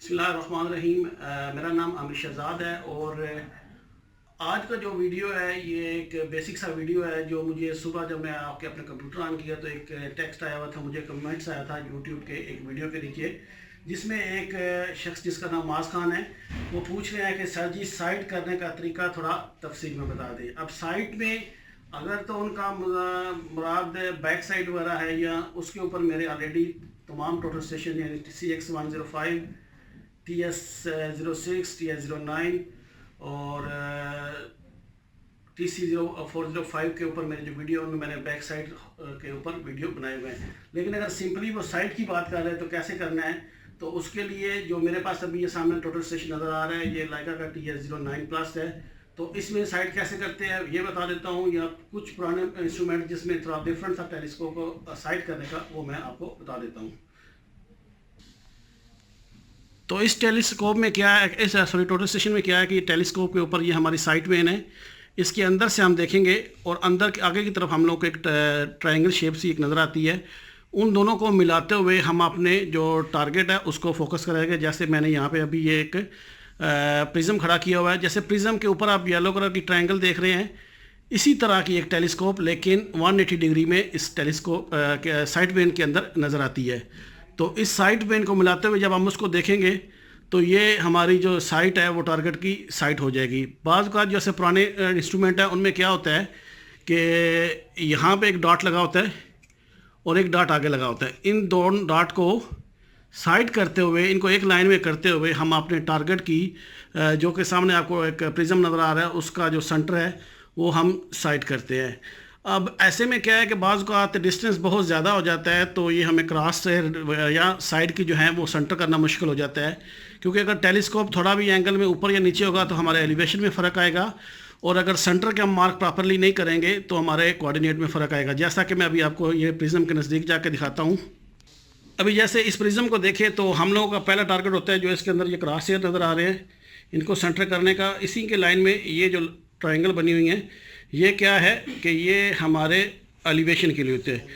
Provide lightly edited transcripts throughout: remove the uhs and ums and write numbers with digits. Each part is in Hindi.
बिस्मिल्लाहिर्रहमानिर्रहीम। मेरा नाम आमिर शहजाद है और आज का जो वीडियो है ये एक बेसिक सा वीडियो है जो मुझे सुबह जब मैं आपके अपने कंप्यूटर ऑन किया तो एक टेक्स्ट आया हुआ था, मुझे कमेंट्स आया था यूट्यूब के एक वीडियो के नीचे, जिसमें एक शख्स जिसका नाम माज खान है वो पूछ रहे हैं कि सर जी साइट करने का तरीका थोड़ा तफसील में बता दें। अब साइट में अगर तो उनका मुराद बैक साइड वगैरह है या उसके ऊपर मेरे ऑलरेडी तमाम टोटल स्टेशन यानी CX105, TS06, TS09 और TC0405 के ऊपर मेरे जो वीडियो उनमें मैंने बैक साइड के ऊपर वीडियो बनाए हुए हैं। लेकिन अगर सिंपली वो साइड की बात कर रहे हैं तो कैसे करना है, तो उसके लिए जो मेरे पास अभी ये सामने टोटल स्टेशन नज़र आ रहा है ये लाइका का TS09 प्लस है। तो इसमें साइड कैसे करते हैं ये बता देता हूँ, या कुछ पुराने इंस्ट्रूमेंट जिसमें थोड़ा डिफरेंट था टेलीस्कोप को साइड करने का वो मैं आपको बता देता हूँ। तो इस टेलीस्कोप में क्या है, इस टोटल स्टेशन में क्या है कि टेलीस्कोप के ऊपर ये हमारी साइट वेन है, इसके अंदर से हम देखेंगे और अंदर के आगे की तरफ हम लोग को एक ट्रायंगल शेप सी एक नज़र आती है। उन दोनों को मिलाते हुए हम अपने जो टारगेट है उसको फोकस करेंगे। जैसे मैंने यहाँ पे अभी ये एक प्रिज्म खड़ा किया हुआ है, जैसे प्रिज्म के ऊपर आप येलो कलर की ट्रायंगल देख रहे हैं, इसी तरह की एक टेलीस्कोप लेकिन 180 डिग्री में इस टेलीस्कोप के साइड वेन के अंदर नज़र आती है। तो इस साइड वेन को मिलाते हुए जब हम उसको देखेंगे तो ये हमारी जो साइट है वो टारगेट की साइट हो जाएगी। बाज़ का जैसे पुराने इंस्ट्रूमेंट है उनमें क्या होता है कि यहाँ पे एक डॉट लगा होता है और एक डॉट आगे लगा होता है। इन दोनों डॉट को साइड करते हुए, इनको एक लाइन में करते हुए हम अपने टारगेट की जो कि सामने आपको एक प्रिज्म नज़र आ रहा है उसका जो सेंटर है वो हम साइड करते हैं। अब ऐसे में क्या है कि बाज़ का डिस्टेंस बहुत ज़्यादा हो जाता है तो ये हमें क्रॉस से या साइड की जो है वो सेंटर करना मुश्किल हो जाता है, क्योंकि अगर टेलीस्कोप थोड़ा भी एंगल में ऊपर या नीचे होगा तो हमारे एलिवेशन में फ़र्क आएगा, और अगर सेंटर के हम मार्क प्रॉपरली नहीं करेंगे तो हमारे कोऑर्डिनेट में फ़र्क आएगा। जैसा कि मैं अभी आपको ये प्रिज्म के नज़दीक जाके दिखाता हूँ। अभी जैसे इस प्रिज्म को देखें तो हम लोगों का पहला टारगेट होता है जो इसके अंदर ये क्रॉस हेयर नज़र आ रहे हैं, इनको सेंटर करने का। इसी के लाइन में ये जो ट्रायंगल बनी हुई है ये क्या है कि ये हमारे एलिवेशन के लिए होते हैं।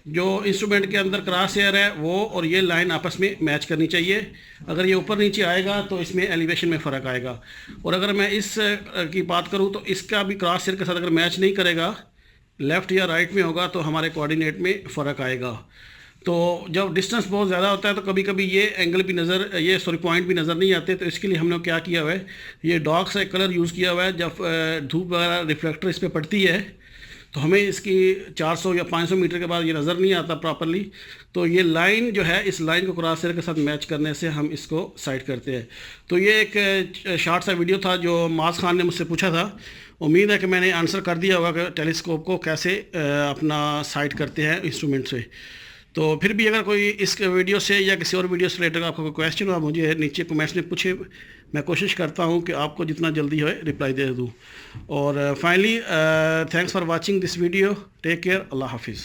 जो इंस्ट्रूमेंट के अंदर क्रॉस हेयर है वो और ये लाइन आपस में मैच करनी चाहिए। अगर ये ऊपर नीचे आएगा तो इसमें एलिवेशन में फ़र्क आएगा, और अगर मैं इस की बात करूँ तो इसका भी क्रॉस हेयर के साथ अगर मैच नहीं करेगा, लेफ़्ट या राइट में होगा तो हमारे कोऑर्डिनेट में फ़र्क आएगा। तो जब डिस्टेंस बहुत ज़्यादा होता है तो कभी कभी ये एंगल भी पॉइंट भी नज़र नहीं आते। तो इसके लिए हमने क्या किया हुआ है, ये डार्क सा कलर यूज़ किया हुआ है। जब धूप वगैरह रिफ्लेक्टर इस पर पड़ती है तो हमें इसकी 400 या 500 मीटर के बाद ये नज़र नहीं आता प्रॉपरली। तो ये लाइन जो है, इस लाइन को क्रॉस हेयर के साथ मैच करने से हम इसको साइड करते हैं। तो ये एक शॉर्ट सा वीडियो था जो माज खान ने मुझसे पूछा था। उम्मीद है कि मैंने आंसर कर दिया होगा कि टेलीस्कोप को कैसे अपना साइड करते हैं इंस्ट्रूमेंट से। तो फिर भी अगर कोई इस वीडियो से या किसी और वीडियो से रिलेटेड आपको कोई क्वेश्चन हो, मुझे नीचे कमेंट्स में पूछे, मैं कोशिश करता हूँ कि आपको जितना जल्दी हो रिप्लाई दे दूँ। और finally thanks for watching this video. Take care. अल्लाह हाफिज़।